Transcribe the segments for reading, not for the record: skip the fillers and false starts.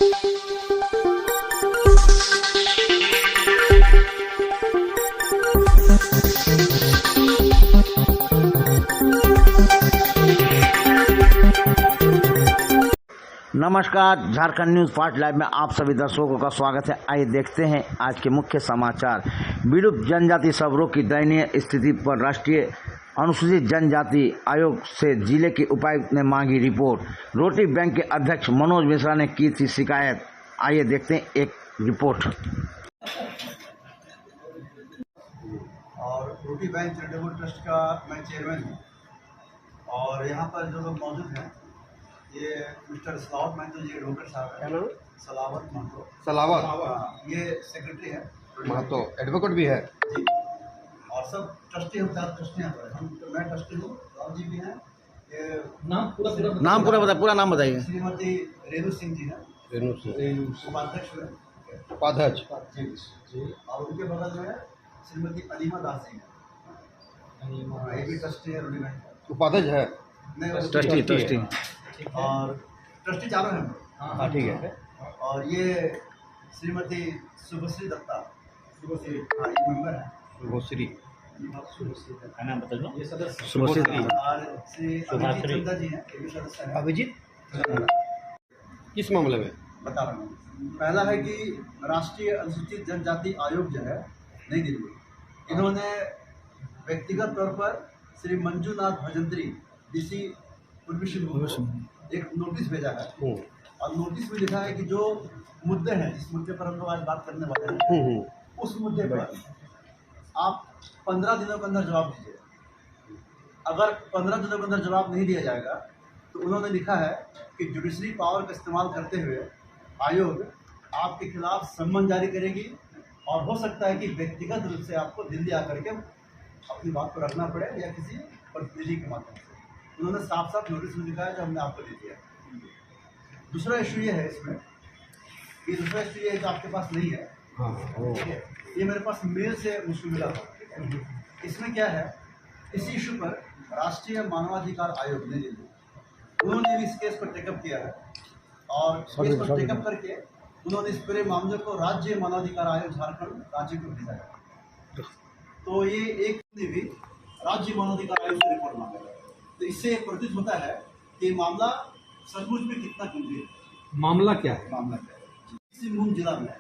नमस्कार, Jharkhand news fast live में आप सभी दर्शकों का स्वागत है। आइए देखते हैं आज के मुख्य समाचार। विलुप्त जनजाति सबरों की दयनीय स्थिति पर राष्ट्रीय अनुसूचित जनजाति आयोग से जिले के उपायुक्त ने मांगी रिपोर्ट। रोटी बैंक के अध्यक्ष मनोज मिश्रा ने की थी शिकायत। आइए देखते हैं एक रिपोर्ट। और रोटी बैंक चैरिटेबल ट्रस्ट का मैं चेयरमैन हूँ और यहाँ पर जो लोग मौजूद हैं ये मिस्टर सलावत महतो जी एडवोकेट साहब है। सलावत महतो, सलावत ये सेक्रेटरी है महतो, एडवोकेट भी है जी। और सब ट्रस्टी हम 4 ट्रस्टी हैं। मैं ट्रस्टी हूँ, राव जी भी हैं। ये नाम पूरा बताइए, पूरा नाम बताइए। श्रीमती रेणु सिंह जी हैं, रेणु सिंह उपाध्यक्ष हैं, उपाध्यक्ष जी। और उनके बगल में श्रीमती अलीमा दास जी हैं, ये भी ट्रस्टी है रोटी बैंक। उपाध्यक्ष है, ट्रस्टी और ट्रस्टी चारों हैं। हाँ ठीक है। और ये श्रीमती शुभश्री दत्ता, शुभश्री हाँ ये मेंबर है। शुभश्री नाम बताइए। ये सदस्य शुभश्री और श्री अभिजीत चंदा जी हैं, ये भी सदस्य हैं। अभिजीत किस मामले में बता रहा हूँ। पहला है कि राष्ट्रीय अनुसूचित जनजाति आयोग जो है नई दिल्ली, इन्होंने व्यक्तिगत तौर पर श्री मंजूनाथ भजंत्री डीसी पूर्वी सिंहभूम एक नोटिस भेजा है और नोटिस में लिखा है कि जो मुद्दे हैं, जिस मुद्दे पर हम लोग आज बात करने वाले हैं, उस मुद्दे पर आप 15 दिनों के अंदर जवाब दीजिए। अगर 15 दिनों के अंदर जवाब नहीं दिया जाएगा तो उन्होंने लिखा है कि जुडिशरी पावर का इस्तेमाल करते हुए आयोग आपके खिलाफ सम्मन जारी करेगी और हो सकता है कि व्यक्तिगत रूप से आपको दिल्ली आकर के अपनी बात को रखना पड़े या किसी प्रतिनिधि के माध्यम से। उन्होंने साफ साफ नोटिस में लिखा है जो हमने आपको दे दिया। दूसरा इशू ये है इसमें, ये दूसरा इशू ये है जो आपके पास नहीं है, ठीक है, ये मेरे पास मेल से मुझको मिला था। इसमें क्या है, इसी इशू पर राष्ट्रीय मानवाधिकार आयोग ने उन्होंने भी इस केस को टेकअप किया है और केस को टेकअप करके उन्होंने इस पूरे मामले को राज्य मानवाधिकार आयोग झारखंड राज्य को भेजा है। तो ये एक ने भी राज्य मानवाधिकार आयोग से रिपोर्ट मांगा है। तो इससे प्रतीत होता है कि मामला सचमुच में कितना गंभीर है। मामला क्या है? मामला क्या है, सिंहभूम जिला में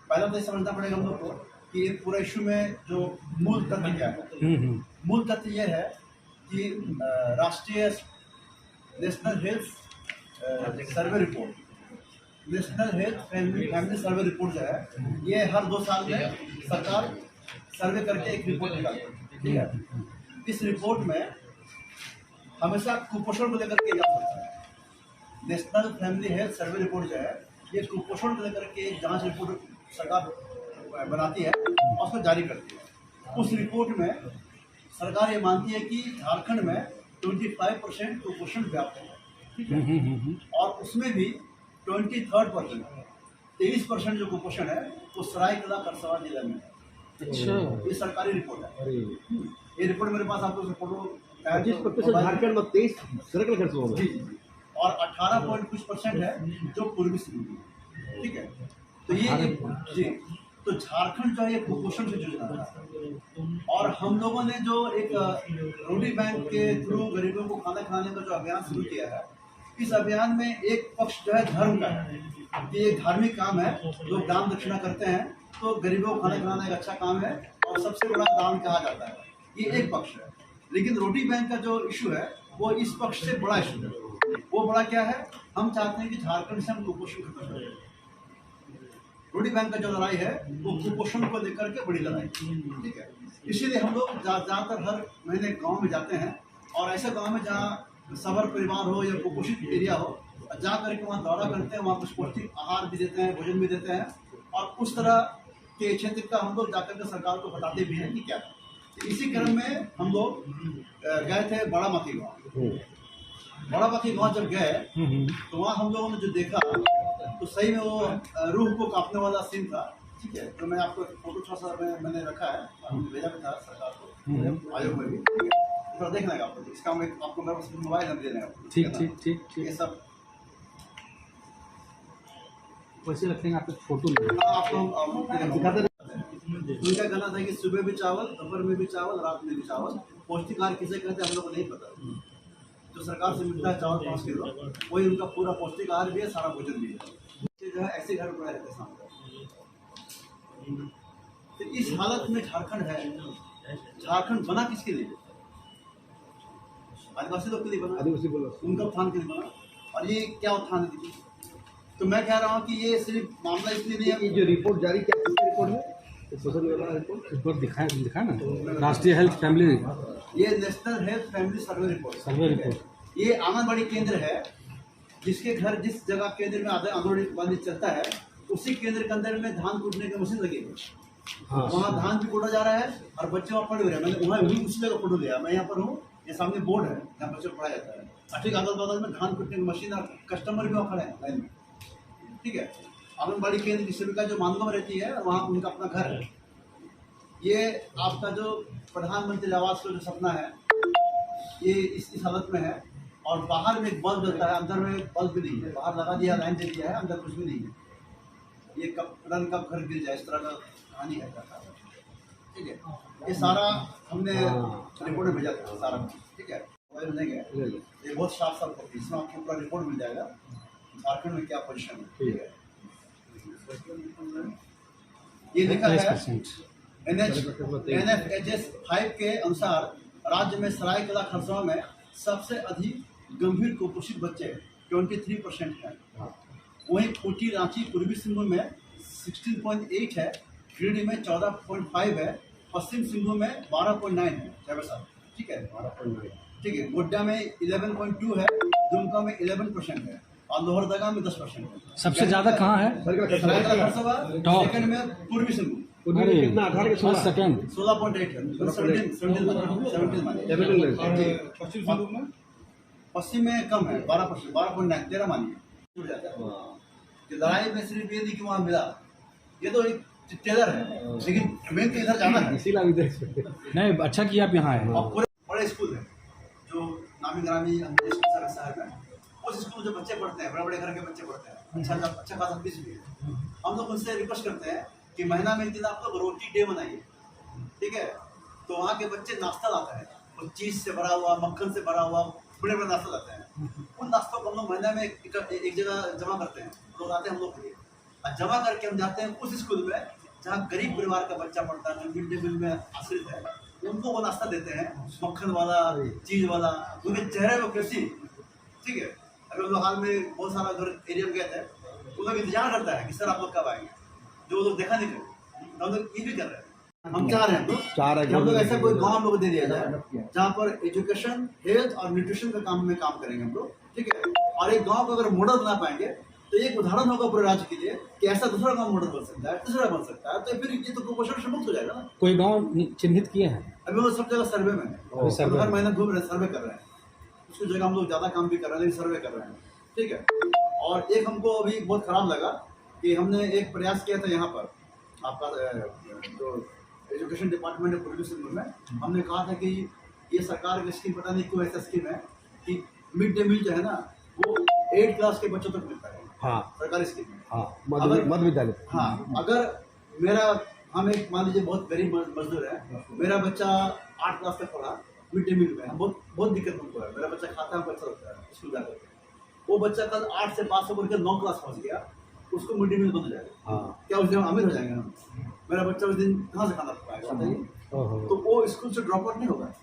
पहला तो समझना पड़ेगा हम लोग को कि ये पूरा इशू में जो मूल तथ्य क्या है। मूल तथ्य ये है कि राष्ट्रीय national health survey report, national health family survey report जो है ये हर 2 साल में सरकार सर्वे करके एक रिपोर्ट निकालती है, ठीक है। इस रिपोर्ट में हमेशा कुपोषण को लेकर के याद होता है। National family health survey report जो है ये कुपोषण को लेकर के एक जांच रिपोर्ट सरकार बनाती है और उसको जारी करती है। उस रिपोर्ट में सरकार ये मानती है कि झारखंड में 25% कुपोषण व्याप्त है, ठीक है। और उसमें भी 23% जो कुपोषण है वो सरायकेला खरसावां जिला में है। अच्छा, ये सरकारी रिपोर्ट है। ये रिपोर्ट मेरे पास आपको फोटो झारखंड में 23 जी और 18% है जो पूर्वी सिंहभूम, ठीक है। तो ये जी तो झारखंड जो है ये कुपोषण से जूझ रहा है और हम लोगों ने जो एक रोटी बैंक के थ्रू गरीबों को खाना खिलाने का जो अभियान शुरू किया है, इस अभियान में एक पक्ष जो है धर्म का है कि ये धार्मिक काम है, लोग दान दक्षिणा करते हैं तो गरीबों को खाना खिलाना एक अच्छा काम है और सबसे बड़ा दान कहा जाता है, ये एक पक्ष है। लेकिन रोटी बैंक का जो इशू है वो इस पक्ष से बड़ा इशू है। वो बड़ा क्या है, हम चाहते हैं कि झारखंड से हम कुपोषण खत्म करें। रोटी बैंक का जो लड़ाई है वो कुपोषण को लेकर के बड़ी लड़ाई, ठीक है। इसीलिए हम लोग ज़्यादातर हर महीने गांव में जाते हैं और ऐसे गांव में जहाँ सबर परिवार हो या कुपोषित एरिया हो, जा करके वहाँ दौरा करते हैं, वहाँ कुछ पौष्टिक आहार भी देते हैं, भोजन भी देते हैं और उस तरह के क्षेत्र का हम लोग जाकर के सरकार को बताते भी हैं कि क्या है। इसी क्रम में हम लोग गए थे बड़ा मकी गाँव। बड़ा मकी गाँव जब गए तो वहाँ हम लोगों ने जो देखा तो सही में वो रूह को कांपने वाला सीन था, ठीक है। तो मैं आपको फोटो थोड़ा सा मैंने रखा है, भेजा भी था सरकार को, आयोग में भी, ठीक है। थोड़ा देखना है आपको, इसका मैं आपको मेरे पास मोबाइल नंबर दे देंगे। ठीक ठीक ठीक ठीक। ये सब पैसे रखेंगे आपके फोटो में आपको दिखाते उनका कहना था कि सुबह भी चावल, दोपहर में भी चावल, रात में भी चावल। पौष्टिक आहार किसे कहते हैं हम लोग को नहीं पता। जो सरकार से मिलता है चावल 5 किलो, वही उनका पूरा पौष्टिक आहार भी है, सारा भोजन भी है। बच्चे जो है ऐसे घर में रहते हैं सामने। तो इस हालत में झारखंड है। झारखंड बना किसके लिए? आदिवासी लोग के लिए बना, आदिवासी बोलो उनका उत्थान के लिए बना। और ये क्या उत्थान है देखिए। तो मैं कह रहा हूँ कि ये सिर्फ मामला इसलिए नहीं है। ये जो रिपोर्ट जारी किया किसकी रिपोर्ट है? सोशल मीडिया रिपोर्ट दिखाया ना, राष्ट्रीय हेल्थ फैमिली ये national health family survey report. Report. ये आंगनबाड़ी केंद्र है, जिसके घर जिस जगह केंद्र में आंगनबाड़ी चलता है, उसी केंद्र के अंदर में धान कूटने की मशीन लगी है। हाँ, वहाँ धान भी कूटा जा रहा है और बच्चे वहाँ पढ़े हुए हैं। मैंने वहाँ वही उसी जगह फोटो लिया। मैं यहाँ पर हूँ, ये सामने बोर्ड है जहाँ बच्चों को पढ़ाया जाता है। ठीक अगल बगल में धान कूटने की मशीन और कस्टमर भी वहाँ खड़े हैं लाइन में। ठीक है, आंगनबाड़ी केंद्र की सेविका जो मानगांव रहती है, वहाँ उनका अपना घर है। ये आपका जो प्रधानमंत्री आवास का जो सपना है, ये इस हालत में है। और बाहर में एक बल्ब जलता है, अंदर में बल्ब भी नहीं है। बाहर लगा दिया, लाइन दे दिया है, अंदर कुछ भी नहीं है। ये कब घर गिर जाए, इस तरह का कहानी है। ठीक है, ये सारा हमने रिपोर्ट में भेजा था सारा। ठीक है, नहीं गया, ये बहुत साफ कॉपी, इसमें आपको पूरा रिपोर्ट मिल जाएगा झारखंड में क्या पोजीशन है। ठीक है, ये लिखा है NFHS 5 के अनुसार राज्य में सरायकेला खरसावां में सबसे अधिक गंभीर कुपोषित बच्चे 23% हैं। वहीं खूंटी, रांची, पूर्वी सिंहभूम में 16.8 है, गिरिडीह में 14.5 है, पश्चिम सिंहभूम में 12.9 है। ठीक है, 12.9। ठीक है, गोड्डा में 11.2 है, दुमका में 11% है और लोहरदगा में 10% है। सबसे ज्यादा कहाँ है? सरायकेला खरसावां, सेकंड में पूर्वी सिंहभूम कितना 18 के 16 सेकंड 16.8 है, 17 पश्चिम में कम है, 12%, 12.9, 13 मानिए जुड़ जाता है। कि लड़ाई में सिर्फ ये नहीं कि वहाँ मिला, ये तो एक टेलर है, लेकिन मेन तो इधर जाना है। इसीलिए नहीं, अच्छा किया आप यहाँ आए। और पूरे बड़े स्कूल है जो नामी ग्रामी शहर में, उस स्कूल में जो बच्चे पढ़ते हैं, बड़े बड़े घर के बच्चे पढ़ते हैं, अच्छा खासा फीस भी है। हम लोग उनसे रिक्वेस्ट करते हैं कि महीना में एक दिन आप लोग रोटी डे बनाइए। ठीक है, तो वहाँ के बच्चे नाश्ता लाते हैं, वो चीज़ से भरा हुआ, मक्खन से भरा हुआ बड़े बड़े नाश्ता लाते हैं। उन नाश्तों को हम लोग महीना में एक जगह जमा करते हैं, लोग आते हैं हम लोग के लिए, और जमा करके हम जाते हैं उस स्कूल में जहाँ गरीब परिवार का बच्चा पढ़ता है, जो मिड डे मील में आश्रित है, उनको वो नाश्ता देते हैं, मक्खन वाला, चीज़ वाला, उनके चेहरे में खुशी। ठीक है, अभी हम लोग हाल में बहुत सारा घर एरिया में गए थे, उन लोग इंतजार करता है कि सर आप लोग कब आएंगे, जो लोग देखा नहीं थे, हम लोग ये भी कर रहे हैं। हम चाह रहे हैं कि हम लोग ऐसा कोई गाँव हम लोग दे दिया जाए जहाँ पर एजुकेशन, हेल्थ और न्यूट्रिशन का काम में काम करेंगे हम लोग। ठीक है, और एक गाँव को अगर मॉडल बना पाएंगे तो एक उदाहरण होगा पूरे राज्य के लिए कि ऐसा दूसरा गाँव मॉडल बन सकता है, तीसरा बन सकता है, तो फिर ये तो कुपोषण से मुक्त हो जाएगा ना। कोई गांव चिन्हित किए हैं? अभी वो सब जगह सर्वे में है, हर महीने घूम रहे हैं, सर्वे कर रहे हैं। उसकी जगह हम लोग ज़्यादा काम भी कर रहे हैं, लेकिन सर्वे कर रहे हैं। ठीक है, और एक हमको अभी बहुत खराब लगा कि हमने एक प्रयास किया था यहाँ पर, आपका जो एजुकेशन डिपार्टमेंट है पूर्वी सिंहभूम में, हमने कहा था कि ये सरकार की स्कीम, पता नहीं क्यों ऐसा स्कीम है कि मिड डे मील जो है ना, वो 8 क्लास के बच्चों तक मिलता है। हाँ, सरकारी स्कीम है। हाँ, मध्य विद्यालय। हाँ, अगर मेरा, हम एक मान लीजिए बहुत गरीब मजदूर है, मेरा बच्चा 8 क्लास तक पढ़ा मिड डे मील में, बहुत दिक्कत हमको है। मेरा बच्चा खाता है, हमको अच्छा लगता है स्कूल जाकर के। वो बच्चा कल 8 से पास होकर के 9 क्लास पहुँच गया, उसको मिड डे मील बंद हो जाएगा। हाँ, क्या उस दिन अमीर हो जाएंगे हम? मेरा बच्चा उस दिन कहाँ से खाना पाएगा बताइए? तो वो स्कूल से ड्रॉप आउट नहीं होगा।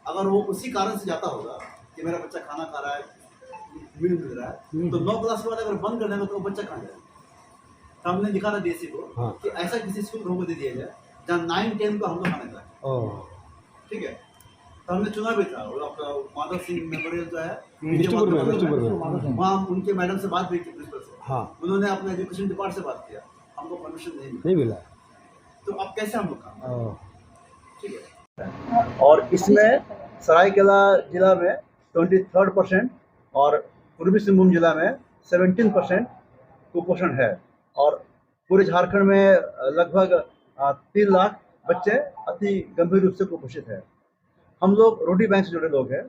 अगर वो उसी कारण से जाता होगा कि मेरा बच्चा खाना खा रहा है, मिल रहा है, तो 9 क्लास के बाद अगर बंद कर देंगे तो वो बच्चा कहाँ जाएगा? तो हमने लिखा था डीसी को कि ऐसा किसी स्कूल को हमको दे दिया जाए जहाँ 9-10 को हम लोग खाने जाए। ठीक है, तो हमने चुना भी था, वो आपका माधव सिंह मेमोरियल जो है वहाँ, उनके मैडम से बात भी की, प्रिंसिपल से। हाँ, उन्होंने अपने एजुकेशन डिपार्टमेंट से बात किया, हमको परमिशन नहीं मिला। तो अब कैसे हम लोग काम? ठीक है, और इसमें सरायकेला जिला में 23% और पूर्वी सिंहभूम जिला में 17% कुपोषण है, और पूरे झारखंड में लगभग 3 लाख बच्चे अति गंभीर रूप से कुपोषित है। हम लोग रोटी बैंक से जुड़े लोग हैं।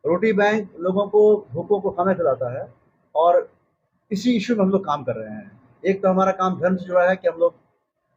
रोटी बैंक लोगों को, भूखों को खाना खिलाता है, और इसी इशू में हम लोग काम कर रहे हैं। एक तो हमारा काम धर्म से जुड़ा है कि हम लोग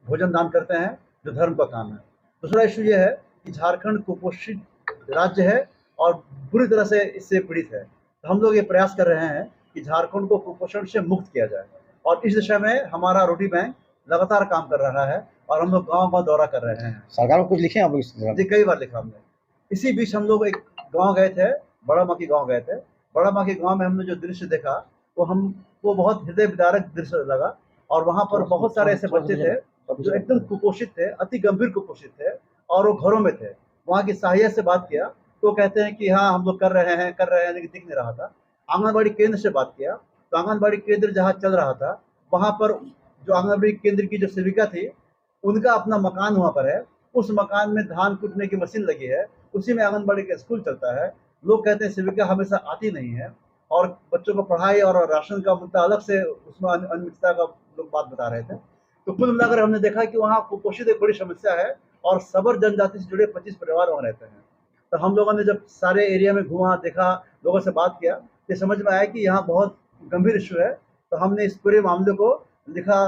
भोजन दान करते हैं, जो धर्म का काम है। दूसरा इशू ये है कि झारखंड कुपोषित राज्य है और बुरी तरह से इससे पीड़ित है। तो हम लोग ये प्रयास कर रहे हैं कि झारखंड को कुपोषण से मुक्त किया जाए, और इस दिशा में हमारा रोटी बैंक लगातार काम कर रहा है और हम लोग गाँव-गाँव दौरा कर रहे हैं। सरकार को कुछ लिखे आप लोग? जी, कई बार लिखा हमने। इसी बीच हम लोग एक गाँव गए थे, बड़ा माकी गाँव गए थे। बड़ा माकी गाँव में हमने जो दृश्य देखा वो बहुत हृदय विदारक दृश्य लगा, और वहाँ पर बहुत सारे ऐसे बच्चे थे जो एकदम कुपोषित थे, अति गंभीर कुपोषित थे, और वो घरों में थे। वहाँ की सहायिका से बात किया तो कहते हैं कि हाँ, हम लोग कर रहे हैं, लेकिन दिख नहीं रहा था। आंगनबाड़ी केंद्र से बात किया तो आंगनबाड़ी केंद्र जहाँ चल रहा था, वहाँ पर जो आंगनबाड़ी केंद्र की जो सेविका थी, उनका अपना मकान वहाँ पर है। उस मकान में धान कूटने की मशीन लगी है, उसी में आंगनबाड़ी का स्कूल चलता है। लोग कहते हैं सेविका हमेशा आती नहीं है, और बच्चों को पढ़ाई और राशन का मुद्दा अलग से, उसमें अनियमितता का लोग बात बता रहे थे। तो कुल मिलाकर हमने देखा कि वहाँ कुपोषित एक बड़ी समस्या है, और सबर जनजाति से जुड़े 25 परिवार वहाँ रहते हैं। तो हम लोगों ने जब सारे एरिया में घूमा, देखा, लोगों से बात किया, तो समझ में आया कि यहाँ बहुत गंभीर इशू है। तो हमने इस पूरे मामले को लिखा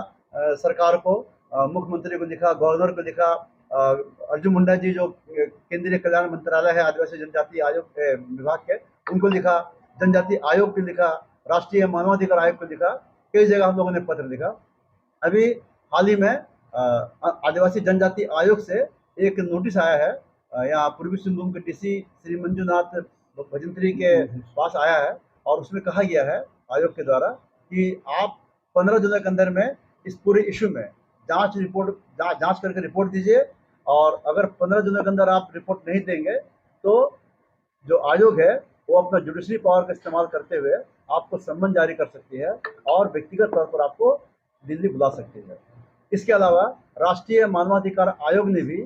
सरकार को, मुख्यमंत्री को लिखा, गवर्नर को लिखा, अर्जुन मुंडा जी जो केंद्रीय कल्याण मंत्रालय है आदिवासी जनजाति आयोग विभाग के, उनको लिखा, जनजाति आयोग को लिखा, राष्ट्रीय मानवाधिकार आयोग को लिखा, कई जगह हम लोगों ने पत्र लिखा। अभी हाल ही में आदिवासी जनजाति आयोग से एक नोटिस आया है, यहाँ पूर्वी सिंहभूम के डीसी श्री मंजूनाथ भजंत्री के पास आया है, और उसमें कहा गया है आयोग के द्वारा कि आप 15 दिनों के अंदर में इस पूरे इशू में जांच करके रिपोर्ट दीजिए, और अगर 15 दिनों के अंदर आप रिपोर्ट नहीं देंगे तो जो आयोग है वो अपना जुडिशरी पावर का इस्तेमाल करते हुए आपको सम्मन जारी कर सकती है और व्यक्तिगत तौर पर आपको दिल्ली बुला सकती है। इसके अलावा राष्ट्रीय मानवाधिकार आयोग ने भी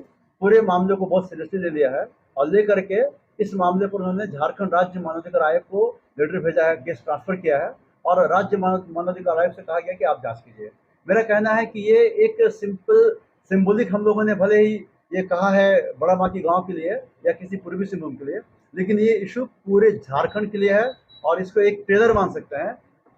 पूरे मामले को बहुत सीरियसली ले लिया है, और लेकर के इस मामले पर उन्होंने झारखंड राज्य मानवाधिकार आयोग को लेटर भेजा है, केस ट्रांसफर किया है, और राज्य मानवाधिकार आयोग से कहा गया कि आप जांच कीजिए। मेरा कहना है कि ये एक सिंबॉलिक हम लोगों ने भले ही ये कहा है बड़ा माकी गांव के लिए या किसी पूर्वी सिंहभूम के लिए, लेकिन ये इशू पूरे झारखंड के लिए है, और इसको एक ट्रेलर मान सकते हैं।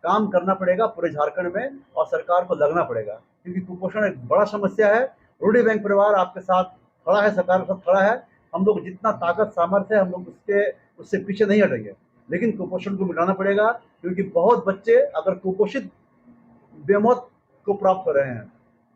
काम करना पड़ेगा पूरे झारखंड में, और सरकार को लगना पड़ेगा, क्योंकि कुपोषण एक बड़ा समस्या है। रोटी बैंक परिवार आपके साथ खड़ा है, सरकार के साथ खड़ा है। हम लोग जितना ताकत सामर्थ्य है, हम लोग उससे पीछे नहीं हटेंगे, लेकिन कुपोषण को मिटाना पड़ेगा, क्योंकि बहुत बच्चे अगर कुपोषित बेमौत को प्राप्त कर रहे हैं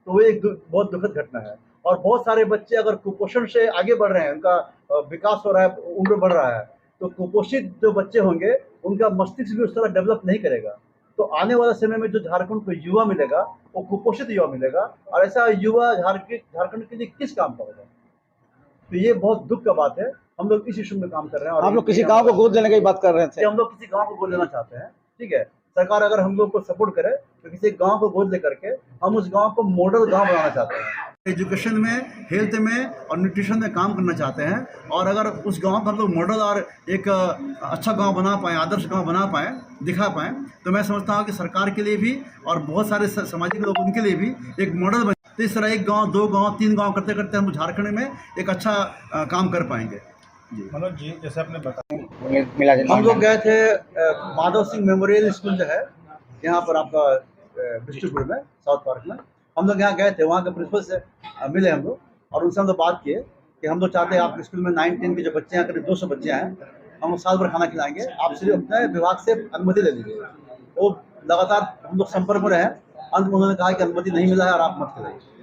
तो वो एक बहुत दुखद घटना है। और बहुत सारे बच्चे अगर कुपोषण से आगे बढ़ रहे हैं, उनका विकास हो रहा है, उम्र बढ़ रहा है, तो कुपोषित जो बच्चे होंगे उनका मस्तिष्क भी उस तरह डेवलप नहीं करेगा। तो आने वाले समय में जो झारखंड को युवा मिलेगा वो कुपोषित युवा मिलेगा, और ऐसा युवा झारखंड के लिए किस काम का होगा। तो ये बहुत दुख का बात है। हम लोग इस इशू में काम कर रहे हैं। और आप लोग किसी गांव को गोद लेने की बात कर रहे थे? हम लोग किसी गांव को गोद लेना चाहते हैं, ठीक है। सरकार अगर हम लोग को सपोर्ट करे तो किसी गांव को गोद लेकर के हम उस गांव को मॉडल गांव बनाना चाहते हैं। एजुकेशन में, हेल्थ में और न्यूट्रिशन में काम करना चाहते हैं, और अगर उस गांव को हम लोग मॉडल और एक अच्छा गांव बना पाएँ, आदर्श गांव बना पाएँ, दिखा पाएँ, तो मैं समझता हूँ कि सरकार के लिए भी और बहुत सारे सामाजिक लोग उनके लिए भी एक मॉडल बने। तो इस तरह 1 गाँव, 2 गाँव, 3 गाँव करते करते हम झारखंड में एक अच्छा काम कर पाएंगे। जी मनोज जी, जैसे आपने बताया, हम लोग गए थे माधव सिंह मेमोरियल स्कूल जो है यहाँ पर आपका बिष्टुपुर में, साउथ पार्क में, हम लोग यहाँ गए थे। वहाँ के प्रिंसिपल से मिले हम लोग, और उनसे हम लोग बात किए कि हम लोग चाहते हैं आपके स्कूल में 9-10 के जो बच्चे हैं, करीब 200 बच्चे हैं, हम लोग साल भर खाना खिलाएंगे, आप सिर्फ अपने विभाग से अनुमति ले लीजिए। वो लगातार हम लोग संपर्क में रहे, अंत में उन्होंने कहा कि अनुमति नहीं मिला है और आप मत खिलाइए।